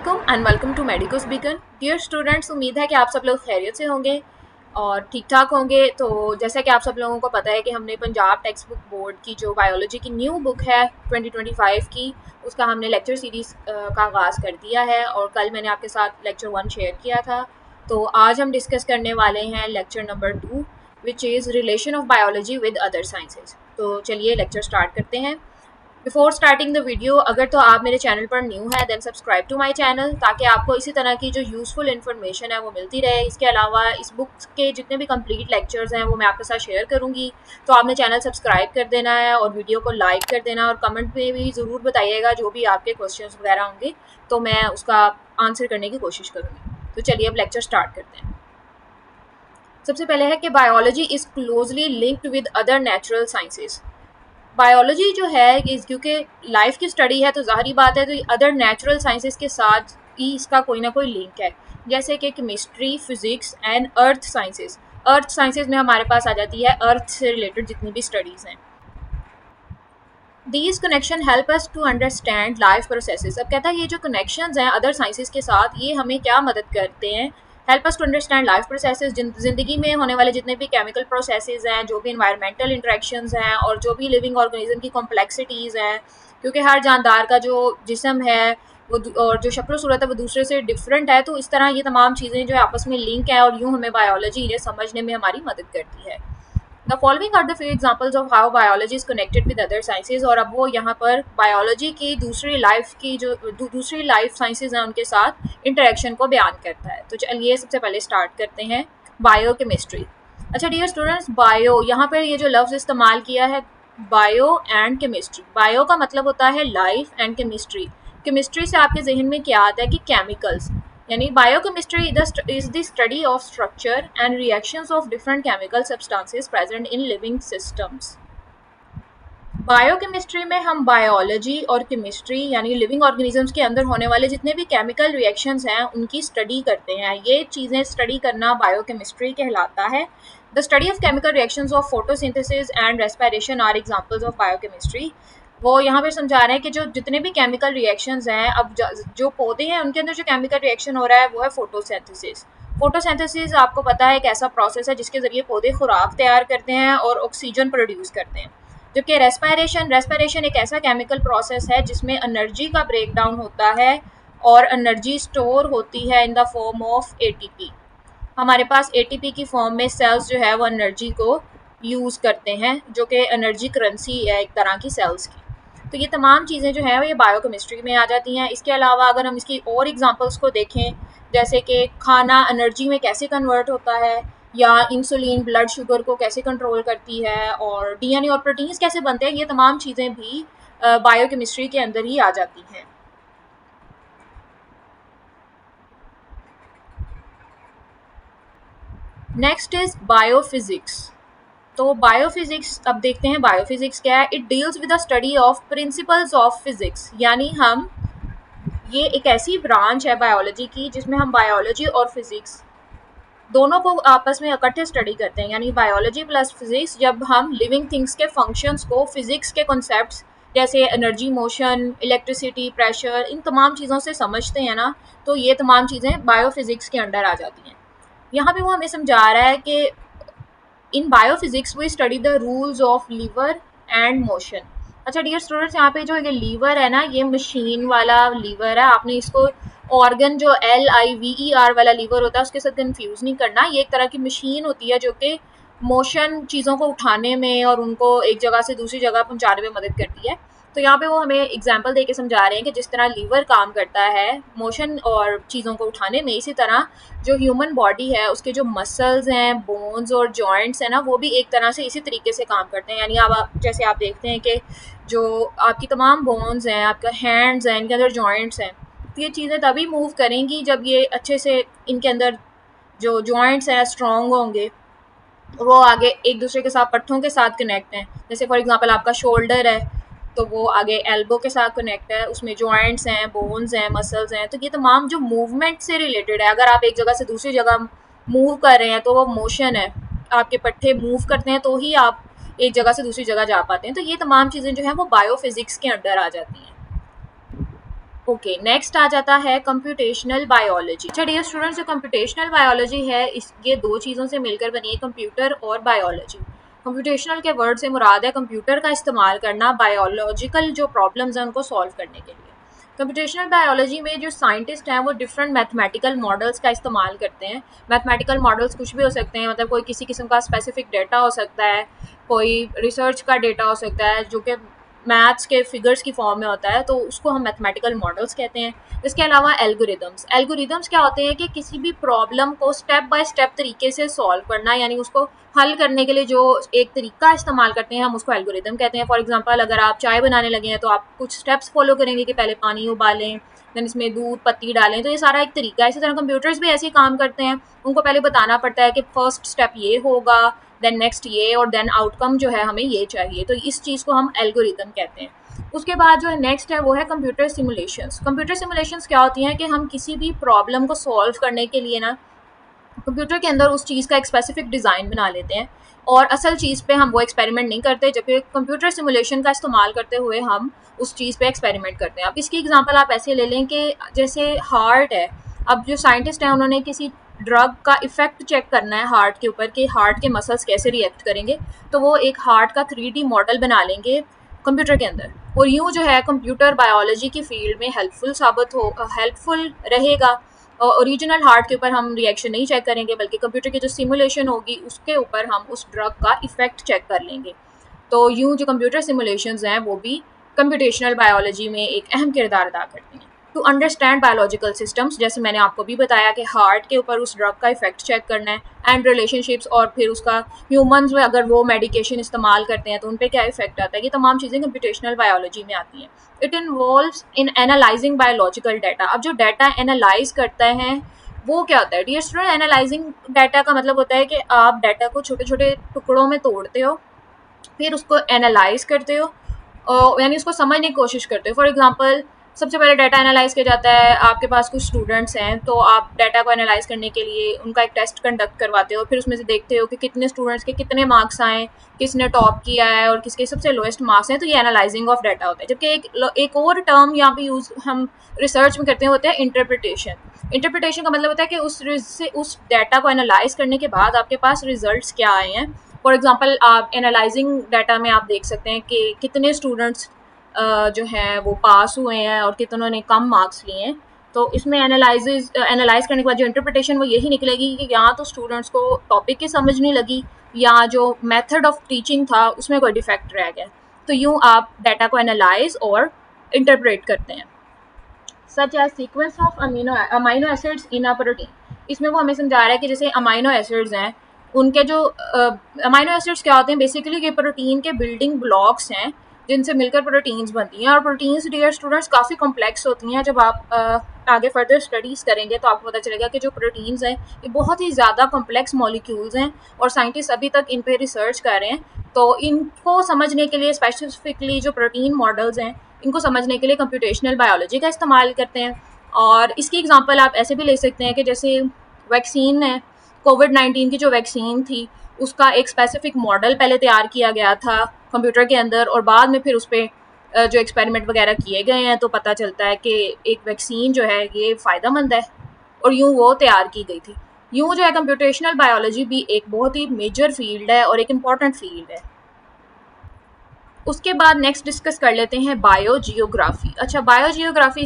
अस्सलामुअलैकुम and welcome to Medicos Beacon. Dear students, उम्मीद है कि आप सब लोग खैरियत से होंगे और ठीक ठाक होंगे। तो जैसा कि आप सब लोगों को पता है कि हमने पंजाब टेक्स्ट बुक बोर्ड की जो बायोलॉजी की न्यू बुक है 2025 की, उसका हमने लेक्चर सीरीज़ का आगाज़ कर दिया है और कल मैंने आपके साथ लेक्चर 1 शेयर किया था। तो आज हम डिस्कस करने वाले हैं lecture number 2 which is relation of biology with other sciences. तो चलिए लेक्चर स्टार्ट करते हैं। बिफोर स्टार्टिंग द वीडियो, अगर तो आप मेरे चैनल पर न्यू है then subscribe to my channel, ताकि आपको इसी तरह की जो यूज़फुल इन्फॉर्मेशन है वो मिलती रहे। इसके अलावा इस बुक के जितने भी कंप्लीट लेक्चर्स हैं वो मैं आपके साथ शेयर करूंगी, तो आपने चैनल सब्सक्राइब कर देना है और वीडियो को लाइक कर देना और कमेंट में भी ज़रूर बताइएगा जो भी आपके क्वेश्चंस वगैरह होंगे, तो मैं उसका आंसर करने की कोशिश करूँगी। तो चलिए अब लेक्चर स्टार्ट करते हैं। सबसे पहले है कि biology is closely linked with other natural sciences. Biology जो है क्योंकि लाइफ की स्टडी है तो ज़ाहिरी बात है, तो अदर नेचुरल साइंसेस के साथ ही इसका कोई ना कोई लिंक है, जैसे कि chemistry, physics and earth sciences. Earth sciences में हमारे पास आ जाती है अर्थ से रिलेटेड जितनी भी स्टडीज़ हैं। These connection help us to understand life processes. अब कहता है ये जो कनेक्शंस हैं अदर साइंसेस के साथ, ये हमें क्या मदद करते हैं, help us to understand life processes. ज़िंदगी में होने वाले जितने भी केमिकल प्रोसेसेस हैं, जो भी इन्वायरमेंटल इंटरेक्शंस हैं और जो भी लिविंग ऑर्गेनिज्म की कॉम्प्लेक्सिटीज़ हैं, क्योंकि हर जानदार का जो जिस्म है वो और जो शक्ल सूरत है वो दूसरे से डिफरेंट है, तो इस तरह ये तमाम चीज़ें जो आपस में लिंक हैं और यूँ हमें बायोलॉजी इन्हें समझने में हमारी मदद करती है। The following are the few examples of how biology is connected with other sciences. और अब वो यहाँ पर बायोलॉजी की दूसरी लाइफ की जो दूसरी लाइफ साइंसेज हैं उनके साथ इंटरेक्शन को बयान करता है। तो चलिए सबसे पहले स्टार्ट करते हैं बायो केमिस्ट्री। अच्छा डियर स्टूडेंट्स, बायो यहाँ पर ये जो लफ्ज़ इस्तेमाल किया है बायो एंड केमिस्ट्री। बायो का मतलब होता है लाइफ एंड केमिस्ट्री। केमिस्ट्री से आपके जहन में क्या आता है कि केमिकल्स, यानी biochemistry is the study of structure and reactions of different chemical substances present in living systems. Biochemistry में हम बायोलॉजी और केमिस्ट्री यानी लिविंग ऑर्गेनिजम्स के अंदर होने वाले जितने भी केमिकल रिएक्शंस हैं उनकी स्टडी करते हैं। ये चीज़ें स्टडी करना बायोकेमिस्ट्री कहलाता है। The study of chemical reactions of photosynthesis and respiration are examples of biochemistry. वो यहाँ पर समझा रहे हैं कि जो जितने भी केमिकल रिएक्शंस हैं, अब जो पौधे हैं उनके अंदर जो केमिकल रिएक्शन हो रहा है वो है फोटोसिंथेसिस। फोटोसिंथेसिस आपको पता है एक ऐसा प्रोसेस है जिसके ज़रिए पौधे खुराक तैयार करते हैं और ऑक्सीजन प्रोड्यूस करते हैं। जबकि रेस्पिरेशन एक ऐसा केमिकल प्रोसेस है जिसमें एनर्जी का ब्रेक डाउन होता है और एनर्जी स्टोर होती है in the form of ATP. हमारे पास एटीपी की फॉर्म में सेल्स जो है वो एनर्जी को यूज़ करते हैं, जो कि एनर्जी करेंसी है एक तरह की सेल्स की। तो ये तमाम चीज़ें जो हैं वो ये बायोकेमिस्ट्री में आ जाती हैं। इसके अलावा अगर हम इसकी और एग्जांपल्स को देखें, जैसे कि खाना एनर्जी में कैसे कन्वर्ट होता है, या इंसुलिन ब्लड शुगर को कैसे कंट्रोल करती है, और डीएनए और प्रोटीन्स कैसे बनते हैं, ये तमाम चीज़ें भी बायोकेमिस्ट्री के अंदर ही आ जाती हैं। Next is biophysics. तो बायोफिजिक्स अब देखते हैं बायोफिजिक्स क्या है। It deals with the study of principles of physics, यानी हम ये एक ऐसी ब्रांच है बायोलॉजी की जिसमें हम बायोलॉजी और फिजिक्स दोनों को आपस में इकट्ठे स्टडी करते हैं, यानी बायोलॉजी प्लस फिजिक्स। जब हम लिविंग थिंग्स के फंक्शंस को फिजिक्स के कॉन्सेप्ट्स जैसे एनर्जी, मोशन, इलेक्ट्रिसिटी, प्रेशर, इन तमाम चीज़ों से समझते हैं ना, तो ये तमाम चीज़ें बायोफिजिक्स के अंडर आ जाती हैं। यहाँ पे वो हमें समझा रहा है कि in biophysics we study the rules of lever and motion. अच्छा डियर स्टूडेंट्स, यहाँ पे जो ये लीवर है ना, ये मशीन वाला लीवर है। आपने इसको ऑर्गन जो LIVER वाला लीवर होता है उसके साथ कंफ्यूज नहीं करना। ये एक तरह की मशीन होती है जो कि मोशन चीज़ों को उठाने में और उनको एक जगह से दूसरी जगह पहुँचाने में मदद करती है। तो यहाँ पे वो हमें एग्जाम्पल दे के समझा रहे हैं कि जिस तरह लीवर काम करता है मोशन और चीज़ों को उठाने में, इसी तरह जो ह्यूमन बॉडी है उसके जो मसल्स हैं, बोन्स और जॉइंट्स हैं ना, वो भी एक तरह से इसी तरीके से काम करते हैं। यानी आप जैसे आप देखते हैं कि जो आपकी तमाम बोन्स हैं, आपका हैंड्स हैं, इनके अंदर जॉइंट्स हैं, तो ये चीज़ें तभी मूव करेंगी जब ये अच्छे से इनके अंदर जो जॉइंट्स हैं स्ट्रॉन्ग होंगे, वो आगे एक दूसरे के साथ पट्ठों के साथ कनेक्ट हैं। जैसे फॉर एग्जांपल आपका शोल्डर है तो वो आगे एल्बो के साथ कनेक्ट है, उसमें जॉइंट्स हैं, बोन्स हैं, मसल्स हैं। तो ये तमाम जो मूवमेंट से रिलेटेड है। अगर आप एक जगह से दूसरी जगह मूव कर रहे हैं तो वो मोशन है, आपके पट्टे मूव करते हैं तो ही आप एक जगह से दूसरी जगह जा पाते हैं। तो ये तमाम चीज़ें जो हैं वो बायोफिजिक्स के अंडर आ जाती हैं। ओके, नेक्स्ट आ जाता है कंप्यूटेशनल बायोलॉजी। अच्छा डियर स्टूडेंट्स, जो कंप्यूटेशनल बायोलॉजी है ये दो चीज़ों से मिलकर बनी है, कंप्यूटर और बायोलॉजी। कंप्यूटेशनल के वर्ड से मुराद है कंप्यूटर का इस्तेमाल करना बायोलॉजिकल जो प्रॉब्लम्स हैं उनको सॉल्व करने के लिए। कंप्यूटेशनल बायोलॉजी में जो साइंटिस्ट हैं वो डिफरेंट मैथमेटिकल मॉडल्स का इस्तेमाल करते हैं। मैथमेटिकल मॉडल्स कुछ भी हो सकते हैं, मतलब कोई किसी किस्म का स्पेसिफिक डेटा हो सकता है, कोई रिसर्च का डेटा हो सकता है जो कि मैथ्स के फिगर्स की फॉर्म में होता है, तो उसको हम मैथमेटिकल मॉडल्स कहते हैं। इसके अलावा एल्गोरिदम्स, एल्गोरिदम्स क्या होते हैं कि किसी भी प्रॉब्लम को स्टेप बाय स्टेप तरीके से सॉल्व करना, यानी उसको हल करने के लिए जो एक तरीका इस्तेमाल करते हैं हम उसको एल्गोरिदम कहते हैं। फॉर एग्जांपल अगर आप चाय बनाने लगे हैं तो आप कुछ स्टेप्स फॉलो करेंगे कि पहले पानी उबालें, देन इसमें दूध पत्ती डालें, तो ये सारा एक तरीका है। इसी तरह कंप्यूटर्स भी ऐसे ही काम करते हैं, उनको पहले बताना पड़ता है कि फर्स्ट स्टेप ये होगा, देन नेक्स्ट ये, और देन आउटकम जो है हमें ये चाहिए, तो इस चीज़ को हम एल्गोरिदम कहते हैं। उसके बाद जो है नेक्स्ट है वो है कंप्यूटर सिमुलेशंस। कंप्यूटर सिमुलेशंस क्या होती हैं कि हम किसी भी प्रॉब्लम को सॉल्व करने के लिए ना कंप्यूटर के अंदर उस चीज़ का एक स्पेसिफिक डिज़ाइन बना लेते हैं और असल चीज़ पे हम वो एक्सपेरिमेंट नहीं करते, जबकि कंप्यूटर सिमुलेशन का इस्तेमाल करते हुए हम उस चीज़ पे एक्सपेरिमेंट करते हैं। अब इसकी एग्जांपल आप ऐसे ले लें कि जैसे हार्ट है, अब जो साइंटिस्ट हैं उन्होंने किसी ड्रग का इफेक्ट चेक करना है हार्ट के ऊपर कि हार्ट के मसल्स कैसे रिएक्ट करेंगे, तो वो एक हार्ट का 3D मॉडल बना लेंगे कंप्यूटर के अंदर, और यूँ जो है कंप्यूटर बायोलॉजी की फील्ड में हेल्पफुल रहेगा। ओरिजिनल हार्ट के ऊपर हम रिएक्शन नहीं चेक करेंगे, बल्कि कंप्यूटर की जो सिमुलेशन होगी उसके ऊपर हम उस ड्रग का इफेक्ट चेक कर लेंगे। तो यूँ जो कंप्यूटर सिमुलेशंस हैं वो भी कंप्यूटेशनल बायोलॉजी में एक अहम किरदार अदा करती हैं। टू अंडरस्टैंड बायोलॉजिकल सिस्टम्स, जैसे मैंने आपको भी बताया कि हार्ट के ऊपर उस ड्रग का इफेक्ट चेक करना है, एंड रिलेशनशिप्स, और फिर उसका ह्यूमंस में अगर वो मेडिकेशन इस्तेमाल करते हैं तो उन पर क्या इफेक्ट आता है, ये तमाम चीज़ें कंप्यूटेशनल बायोलॉजी में आती हैं। It involves in analysing biological data. अब जो डाटा एनालाइज करते हैं वो क्या होता है डियर स्टूडेंट, एनालाइजिंग डाटा का मतलब होता है कि आप डाटा को छोटे छोटे टुकड़ों में तोड़ते हो, फिर उसको एनालाइज करते हो, यानी उसको समझने की कोशिश करते हो। फॉर एग्जांपल सबसे पहले डाटा एनालाइज किया जाता है, आपके पास कुछ स्टूडेंट्स हैं तो आप डाटा को एनालाइज करने के लिए उनका एक टेस्ट कंडक्ट करवाते हो, फिर उसमें से देखते हो कि कितने स्टूडेंट्स के कितने मार्क्स आए, किसने टॉप किया है और किसके सबसे लोएस्ट मार्क्स हैं, तो ये एनालाइजिंग ऑफ डाटा होता है। जबकि एक और टर्म यहाँ पे यूज़ हम रिसर्च में करते हैं होता है इंटरप्रिटेशन। इंटरप्रिटेशन का मतलब होता है कि उस डाटा को एनालाइज करने के बाद आपके पास रिजल्ट्स क्या आए हैं। फॉर एग्जांपल आप एनालाइजिंग डाटा में आप देख सकते हैं कि कितने स्टूडेंट्स जो हैं वो पास हुए हैं और कितनों ने कम मार्क्स लिए हैं। तो इसमें एनालाइज करने के बाद जो इंटरप्रिटेशन वो यही निकलेगी कि या तो स्टूडेंट्स को टॉपिक की समझ नहीं लगी, या जो मेथड ऑफ टीचिंग था उसमें कोई डिफेक्ट रह गया। तो यूँ आप डाटा को एनालाइज और इंटरप्रेट करते हैं। Such as sequence of amino acids in a protein, इसमें वो हमें समझा रहा है कि जैसे अमाइनो एसिड्स हैं, उनके जो अमाइनो एसिड्स क्या होते हैं, बेसिकली ये प्रोटीन के बिल्डिंग ब्लॉक्स हैं जिनसे मिलकर प्रोटीन्स बनती हैं। और प्रोटीन्स डियर स्टूडेंट्स काफ़ी कॉम्प्लेक्स होती हैं। जब आप आगे फर्दर स्टडीज़ करेंगे तो आपको पता चलेगा कि जो प्रोटीन्स हैं ये बहुत ही ज़्यादा कॉम्प्लेक्स मॉलिक्यूल्स हैं और साइंटिस्ट अभी तक इन पर रिसर्च कर रहे हैं। तो इनको समझने के लिए स्पेसिफिकली जो प्रोटीन मॉडल्स हैं इनको समझने के लिए कंप्यूटेशनल बायोलॉजी का इस्तेमाल करते हैं। और इसकी एग्जांपल आप ऐसे भी ले सकते हैं कि जैसे वैक्सीन है, कोविड-19 की जो वैक्सीन थी उसका एक स्पेसिफिक मॉडल पहले तैयार किया गया था कंप्यूटर के अंदर, और बाद में फिर उस पर जो एक्सपेरिमेंट वगैरह किए गए हैं तो पता चलता है कि एक वैक्सीन जो है ये फ़ायदेमंद है, और यूँ वो तैयार की गई थी। यूँ जो है कंप्यूटेशनल बायोलॉजी भी एक बहुत ही मेजर फील्ड है और एक इम्पॉर्टेंट फील्ड है। उसके बाद नेक्स्ट डिस्कस कर लेते हैं बायो जियोग्राफी। अच्छा, बायो जियोग्राफी,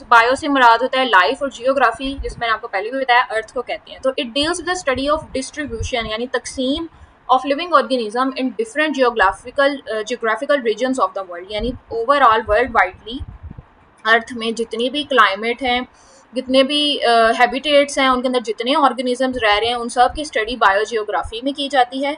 बायो से मुराद होता है लाइफ, और जियोग्राफी जिस मैंने आपको पहले भी बताया अर्थ को कहते हैं। तो it deals with the study of distribution, यानी तकसीम of living organism in different geographical regions of the world, यानी ओवरऑल वर्ल्ड वाइडली अर्थ में जितनी भी क्लाइमेट हैं, जितने भी हैबिटेट्स हैं, उनके अंदर जितने ऑर्गेनिजम्स रह रहे हैं, उन सब की स्टडी बायोजियोग्राफी में की जाती है।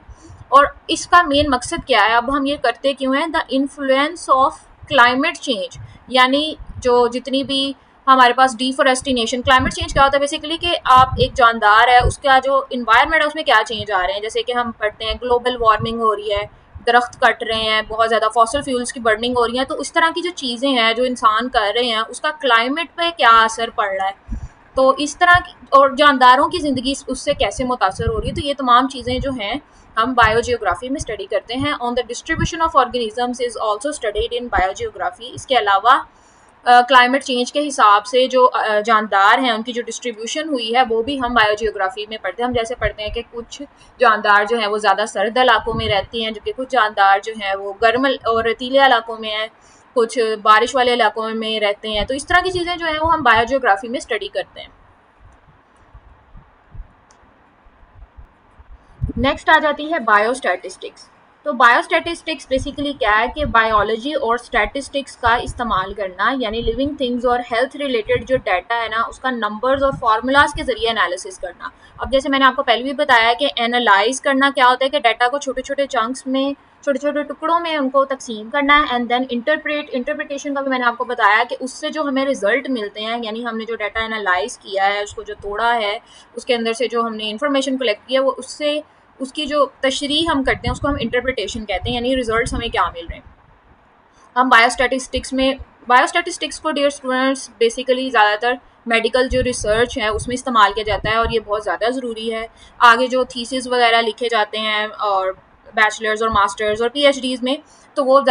और इसका मेन मकसद क्या है, अब हम ये करते क्यों हैं, the influence of climate change, यानी जो जितनी भी हमारे पास डिफॉरेस्टिनेशन, क्लाइमेट चेंज क्या होता है बेसिकली कि आप एक जानदार है उसका जो इन्वायरमेंट है उसमें क्या चेंज आ रहे हैं। जैसे कि हम पढ़ते हैं ग्लोबल वार्मिंग हो रही है, दरख्त कट रहे हैं, बहुत ज़्यादा फॉसिल फ्यूल्स की बर्निंग हो रही है, तो इस तरह की जो चीज़ें हैं जो इंसान कर रहे हैं उसका क्लाइमेट पे क्या असर पड़ रहा है, तो इस तरह की, और जानदारों की ज़िंदगी उससे कैसे मुतासर हो रही है। तो ये तमाम चीज़ें जो हैं हम बायोजियोग्राफी में स्टडी करते हैं। On the distribution of organisms is also studied in biogeography. इसके अलावा क्लाइमेट चेंज के हिसाब से जो जानदार हैं उनकी जो डिस्ट्रीब्यूशन हुई है वो भी हम बायोजियोग्राफी में पढ़ते हैं। हम जैसे पढ़ते हैं कि कुछ जानदार जो हैं वो ज़्यादा सर्द इलाकों में रहती हैं, जो कि कुछ जानदार जो हैं वो गर्म और रेतीले इलाकों में हैं, कुछ बारिश वाले इलाकों में रहते हैं। तो इस तरह की चीज़ें जो हैं वो हम बायोजियोग्राफी में स्टडी करते हैं। नेक्स्ट आ जाती है बायोस्टैटिस्टिक्स। तो बायोस्टैटिस्टिक्स बेसिकली क्या है कि बायोलॉजी और स्टैटिस्टिक्स का इस्तेमाल करना, यानी लिविंग थिंग्स और हेल्थ रिलेटेड जो डाटा है ना उसका नंबर्स और फार्मूलाज के जरिए एनालिसिस करना। अब जैसे मैंने आपको पहले भी बताया कि एनालाइज करना क्या होता है कि डाटा को छोटे छोटे चंक्स में, छोटे छोटे टुकड़ों में उनको तकसीम करना है, एंड देन इंटरप्रिटेशन का भी मैंने आपको बताया कि उससे जो हमें रिजल्ट मिलते हैं, यानी हमने जो डाटा एनालाइज किया है उसको जो तोड़ा है, उसके अंदर से जो हमने इंफॉर्मेशन कलेक्ट किया वो उससे उसकी जो तशरीह हम करते हैं उसको हम इंटरप्रिटेशन कहते हैं, यानी रिजल्ट्स हमें क्या मिल रहे हैं। हम बायोस्टैटिस्टिक्स को डियर स्टूडेंट्स बेसिकली ज़्यादातर मेडिकल जो रिसर्च है उसमें इस्तेमाल किया जाता है और ये बहुत ज़्यादा ज़रूरी है। आगे जो थीसिस वगैरह लिखे जाते हैं और बैचलर्स और मास्टर्स और पीएचडीज़ में, तो वो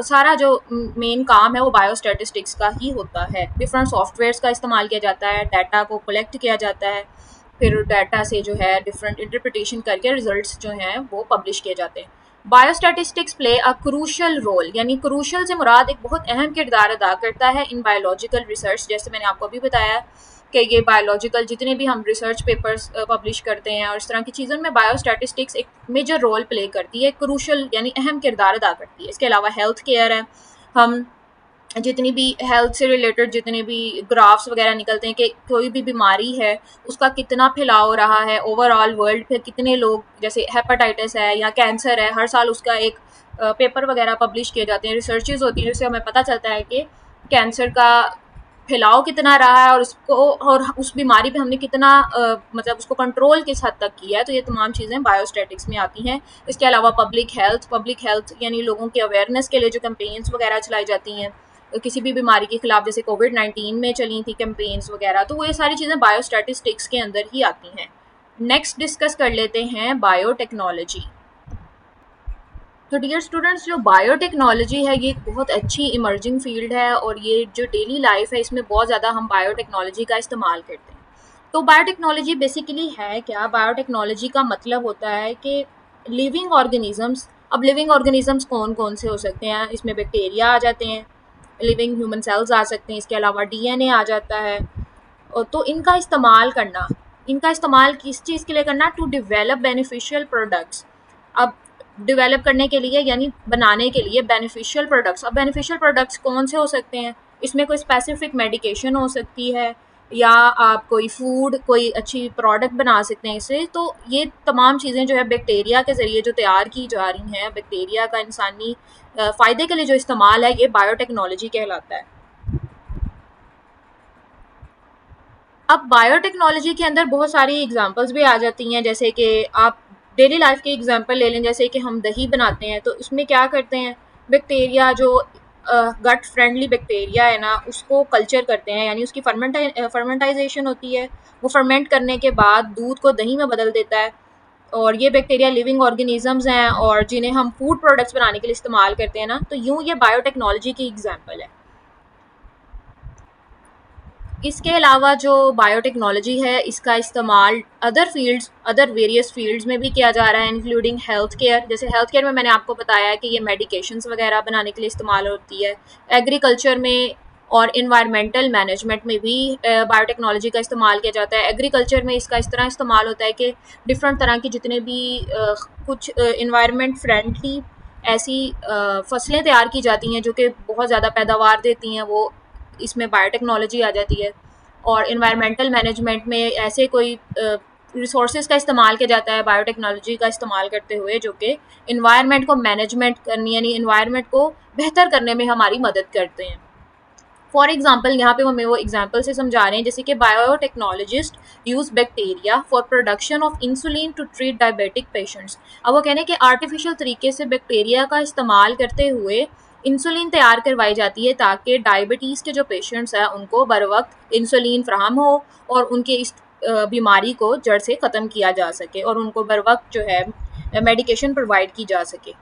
सारा जो मेन काम है वो बायोस्टैटिस्टिक्स का ही होता है। डिफरेंट सॉफ्टवेयर्स का इस्तेमाल किया जाता है, डाटा को कलेक्ट किया जाता है, फिर डाटा से जो है डिफरेंट इंटरप्रिटेशन करके रिजल्ट्स जो हैं वो पब्लिश किए जाते हैं। Biostatistics play a crucial role, यानी क्रूशल से मुराद एक बहुत अहम किरदार अदा करता है इन बायोलॉजिकल रिसर्च। जैसे मैंने आपको अभी बताया कि ये बायोलॉजिकल जितने भी हम रिसर्च पेपर्स पब्लिश करते हैं और इस तरह की चीज़ों में बायोस्टैटिस्टिक्स एक मेजर रोल प्ले करती है, क्रूशल यानी अहम किरदार अदा करती है। इसके अलावा हेल्थ केयर है, हम जितनी भी हेल्थ से रिलेटेड जितने भी ग्राफ्स वगैरह निकलते हैं कि कोई भी बीमारी है उसका कितना फैलाव रहा है ओवरऑल वर्ल्ड पे, कितने लोग, जैसे हेपेटाइटिस है या कैंसर है, हर साल उसका एक पेपर वगैरह पब्लिश किए जाते हैं, रिसर्चेज होती हैं, जिससे हमें पता चलता है कि कैंसर का फैलाव कितना रहा है और उसको और उस बीमारी पे हमने कितना मतलब उसको कंट्रोल किस हद तक किया है। तो ये तमाम चीज़ें बायोस्टैटिक्स में आती हैं। इसके अलावा पब्लिक हेल्थ यानी लोगों की अवेयरनेस के लिए जो कैंपेन्स वगैरह चलाई जाती हैं किसी भी बीमारी के खिलाफ, जैसे कोविड-19 में चली थी कैंपेन्स वगैरह, तो वो ये सारी चीज़ें बायोस्टैटिस्टिक्स के अंदर ही आती हैं। नेक्स्ट डिस्कस कर लेते हैं बायोटेक्नोलॉजी। तो डियर स्टूडेंट्स, जो बायोटेक्नोलॉजी है ये एक बहुत अच्छी इमर्जिंग फील्ड है और ये जो डेली लाइफ है इसमें बहुत ज़्यादा हम बायोटेक्नोलॉजी का इस्तेमाल करते हैं। तो बायोटेक्नोलॉजी बेसिकली है क्या? बायोटेक्नोलॉजी का मतलब होता है कि लिविंग ऑर्गेनिजम्स। अब लिविंग ऑर्गेनिजम्स कौन कौन से हो सकते हैं? इसमें बैक्टीरिया आ जाते हैं, लिविंग ह्यूमन सेल्स आ सकते हैं, इसके अलावा डीएनए आ जाता है। और तो इनका इस्तेमाल किस चीज़ के लिए करना? To develop beneficial products. अब डेवलप करने के लिए यानी बनाने के लिए बेनिफिशियल प्रोडक्ट्स। अब बेनिफिशियल प्रोडक्ट्स कौन से हो सकते हैं? इसमें कोई स्पेसिफिक मेडिकेशन हो सकती है या आप कोई फूड, कोई अच्छी प्रोडक्ट बना सकते हैं इससे। तो ये तमाम चीज़ें जो है बैक्टीरिया के ज़रिए जो तैयार की जा रही हैं, बैक्टीरिया का इंसानी फ़ायदे के लिए जो इस्तेमाल है, ये बायोटेक्नोलॉजी कहलाता है। अब बायोटेक्नोलॉजी के अंदर बहुत सारी एग्जांपल्स भी आ जाती हैं, जैसे कि आप डेली लाइफ के एग्जांपल ले लें, जैसे कि हम दही बनाते हैं तो इसमें क्या करते हैं, बैक्टीरिया जो गट फ्रेंडली बैक्टीरिया है ना उसको कल्चर करते हैं, यानी उसकी फर्मेंटाइजेशन होती है। वो फर्मेंट करने के बाद दूध को दही में बदल देता है और ये बैक्टीरिया लिविंग ऑर्गेनिजम्स हैं और जिन्हें हम फूड प्रोडक्ट्स बनाने के लिए इस्तेमाल करते हैं ना, तो यूँ ये बायोटेक्नोलॉजी की एग्जाम्पल है। इसके अलावा जो बायोटेक्नोलॉजी है इसका इस्तेमाल अदर वेरियस फील्ड्स में भी किया जा रहा है, इंक्लूडिंग हेल्थ केयर। जैसे हेल्थ केयर में मैंने आपको बताया कि ये मेडिकेशंस वगैरह बनाने के लिए इस्तेमाल होती है। एग्रीकल्चर में और इन्वायरमेंटल मैनेजमेंट में भी बायोटेक्नोलॉजी का इस्तेमाल किया जाता है। एग्रीकल्चर में इसका इस तरह इस्तेमाल होता है कि डिफरेंट तरह की जितने भी कुछ इन्वायरमेंट फ्रेंडली ऐसी फसलें तैयार की जाती हैं जो कि बहुत ज़्यादा पैदावार देती हैं, वो इसमें बायोटेक्नोलॉजी आ जाती है। और इन्वायरमेंटल मैनेजमेंट में ऐसे कोई रिसोर्सेज का इस्तेमाल किया जाता है बायोटेक्नोलॉजी का इस्तेमाल करते हुए, जो कि इन्वायरमेंट को मैनेजमेंट करनी यानी इन्वायरमेंट को बेहतर करने में हमारी मदद करते हैं। फॉर एग्जाम्पल यहाँ पे हमें वो एग्जाम्पल से समझा रहे हैं, जैसे कि biotechnologist use bacteria for production of insulin to treat diabetic patients. अब वो कहने हैं कि आर्टिफिशियल तरीके से बैक्टीरिया का इस्तेमाल करते हुए इंसुलिन तैयार करवाई जाती है ताकि डायबिटीज़ के जो पेशेंट्स हैं उनको बर वक्त इंसुलिन फ्राहम हो और उनके इस बीमारी को जड़ से ख़त्म किया जा सके और उनको बर वक्त जो है मेडिकेशन प्रोवाइड की जा सके।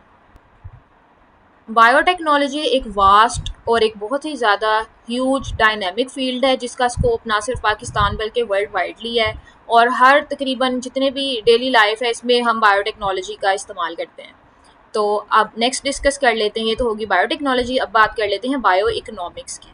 बायोटेक्नोलॉजी एक वास्ट और एक बहुत ही ज़्यादा ह्यूज डायनेमिक फील्ड है जिसका स्कोप ना सिर्फ पाकिस्तान बल्कि वर्ल्ड वाइडली है, और हर तकरीबन जितने भी डेली लाइफ है इसमें हम बायोटेक्नोलॉजी का इस्तेमाल करते हैं। तो अब नेक्स्ट डिस्कस कर लेते हैं, ये तो होगी बायोटेक्नोलॉजी। अब बात कर लेते हैं बायो इकोनॉमिक्स की।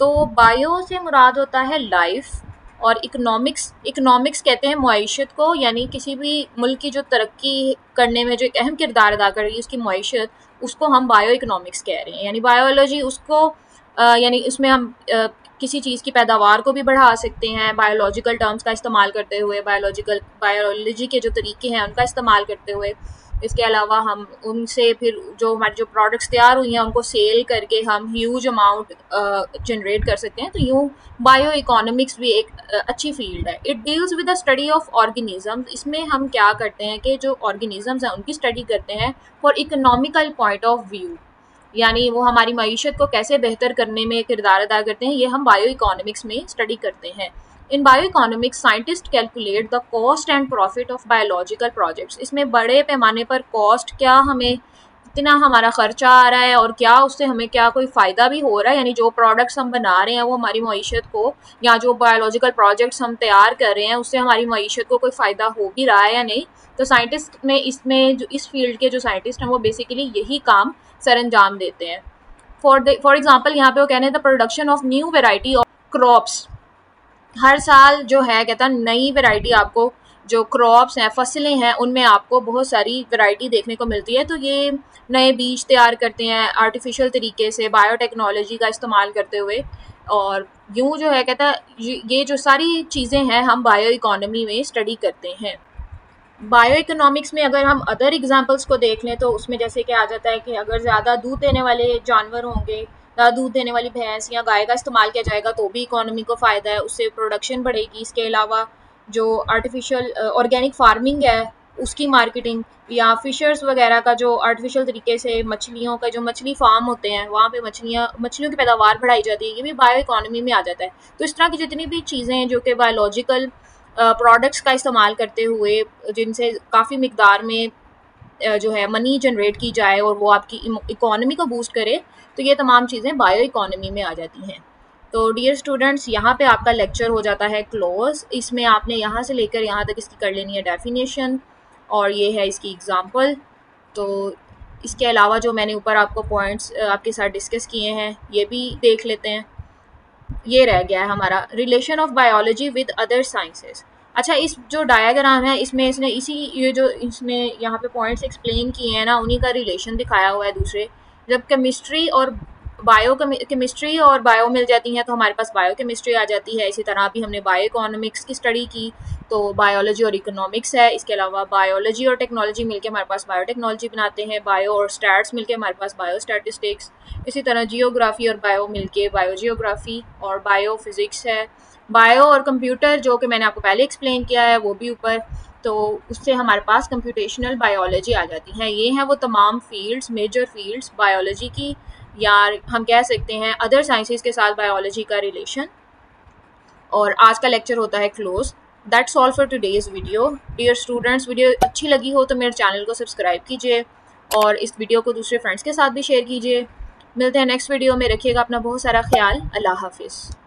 तो बायो से मुराद होता है लाइफ, और इकोनॉमिक्स कहते हैं मईशत को, यानी किसी भी मुल्क की जो तरक्की करने में जो एक अहम किरदार अदा कर रही है उसकी मईशत, उसको हम बायो इकोनॉमिक्स कह रहे हैं। यानी बायोलॉजी उसको यानी उसमें हम किसी चीज़ की पैदावार को भी बढ़ा सकते हैं बायोलॉजिकल टर्म्स का इस्तेमाल करते हुए, बायोलॉजी के जो तरीके हैं उनका इस्तेमाल करते हुए। इसके अलावा हम उनसे फिर जो हमारी जो प्रोडक्ट्स तैयार हुई हैं उनको सेल करके हम ह्यूज अमाउंट जनरेट कर सकते हैं। तो यूँ बायो इकोनॉमिक्स भी एक अच्छी फील्ड है। It deals with the study of organisms. इसमें हम क्या करते हैं कि जो ऑर्गेनिजम्स हैं उनकी स्टडी करते हैं for economical point of view, यानी वो हमारी मईशत को कैसे बेहतर करने में किरदार अदा करते हैं, ये हम बायो इकोनॉमिक्स में स्टडी करते हैं। In bio economics scientist calculate the cost and profit of biological projects. इसमें बड़े पैमाने पर कॉस्ट, क्या हमें कितना हमारा खर्चा आ रहा है और क्या उससे हमें क्या कोई फ़ायदा भी हो रहा है, यानी जो प्रोडक्ट्स हम बना रहे हैं वो हमारी मईशत को, या जो बायोलॉजिकल प्रोजेक्ट्स हम तैयार कर रहे हैं उससे हमारी मईशत को कोई फ़ायदा हो भी रहा है या नहीं। तो साइंटिस्ट में इसमें जो इस फील्ड के जो साइंटिस्ट हैं वो बेसिकली यही काम सर अंजाम देते हैं। फॉर एग्जाम्पल यहाँ पे वो कह रहे हैं the production of new variety of crops. हर साल जो है कहता है नई वैरायटी, आपको जो क्रॉप्स हैं, फसलें हैं, उनमें आपको बहुत सारी वैरायटी देखने को मिलती है। तो ये नए बीज तैयार करते हैं आर्टिफिशियल तरीके से बायोटेक्नोलॉजी का इस्तेमाल करते हुए। और यूँ जो है कहता है ये जो सारी चीज़ें हैं हम बायो इकोनॉमी में स्टडी करते हैं। बायो इकोनॉमिक्स में अगर हम अदर एग्जांपल्स को देख लें तो उसमें जैसे कि आ जाता है कि अगर ज़्यादा दूध देने वाले जानवर होंगे, ज़्यादा दूध देने वाली भैंस या गाय का इस्तेमाल किया जाएगा तो भी इकोनॉमी को फ़ायदा है, उससे प्रोडक्शन बढ़ेगी। इसके अलावा जो आर्टिफिशियल ऑर्गेनिक फार्मिंग है उसकी मार्केटिंग, या फिशर्स वगैरह का जो आर्टिफिशियल तरीके से मछलियों का जो मछली फार्म होते हैं वहाँ पे मछलियों की पैदावार बढ़ाई जाती है, ये भी बायो इकोनॉमी में आ जाता है। तो इस तरह की जितनी भी चीज़ें हैं जो कि बायोलॉजिकल प्रोडक्ट्स का इस्तेमाल करते हुए जिनसे काफ़ी मिकदार में जो है मनी जनरेट की जाए और वो आपकी इकोनॉमी को बूस्ट करे, तो ये तमाम चीज़ें बायो इकोनॉमी में आ जाती हैं। तो डियर स्टूडेंट्स, यहाँ पे आपका लेक्चर हो जाता है क्लोज। इसमें आपने यहाँ से लेकर यहाँ तक इसकी कर लेनी है डेफिनेशन, और ये है इसकी एग्ज़ाम्पल। तो इसके अलावा जो मैंने ऊपर आपको पॉइंट्स आपके साथ डिस्कस किए हैं ये भी देख लेते हैं। ये रह गया है हमारा relation of biology with other sciences. अच्छा, इस जो डायग्राम है इसमें इसने ये जो इसने यहाँ पे पॉइंट्स एक्सप्लेन किए हैं ना, उन्हीं का रिलेशन दिखाया हुआ है दूसरे। जब केमिस्ट्री और बायो मिल जाती हैं तो हमारे पास बायो केमिस्ट्री आ जाती है। इसी तरह भी हमने बायो इकोनॉमिक्स की स्टडी की तो बायोलॉजी और इकोनॉमिक्स है। इसके अलावा बायोलॉजी और टेक्नोलॉजी मिलके हमारे पास बायोटेक्नोलॉजी बनाते हैं, बायो और स्टैट्स मिलके हमारे पास बायो स्टैटिस्टिक्स। इसी तरह जियोग्राफी और बायो मिलके बायो जियोग्राफी और बायो फिज़िक्स है। बायो और कंप्यूटर जो कि मैंने आपको पहले एक्सप्लेन किया है वो भी ऊपर, तो उससे हमारे पास कंप्यूटेशनल बायोलॉजी आ जाती है। ये हैं वो तमाम फील्ड्स, मेजर फील्ड्स बायोलॉजी की, या हम कह सकते हैं अदर साइंसेस के साथ बायोलॉजी का रिलेशन। और आज का लेक्चर होता है close. That's all for today's video. Dear students, video अच्छी लगी हो तो मेरे चैनल को सब्सक्राइब कीजिए और इस वीडियो को दूसरे फ्रेंड्स के साथ भी शेयर कीजिए। मिलते हैं नेक्स्ट वीडियो में। रखिएगा अपना बहुत सारा ख्याल। अल्लाह हाफिज़।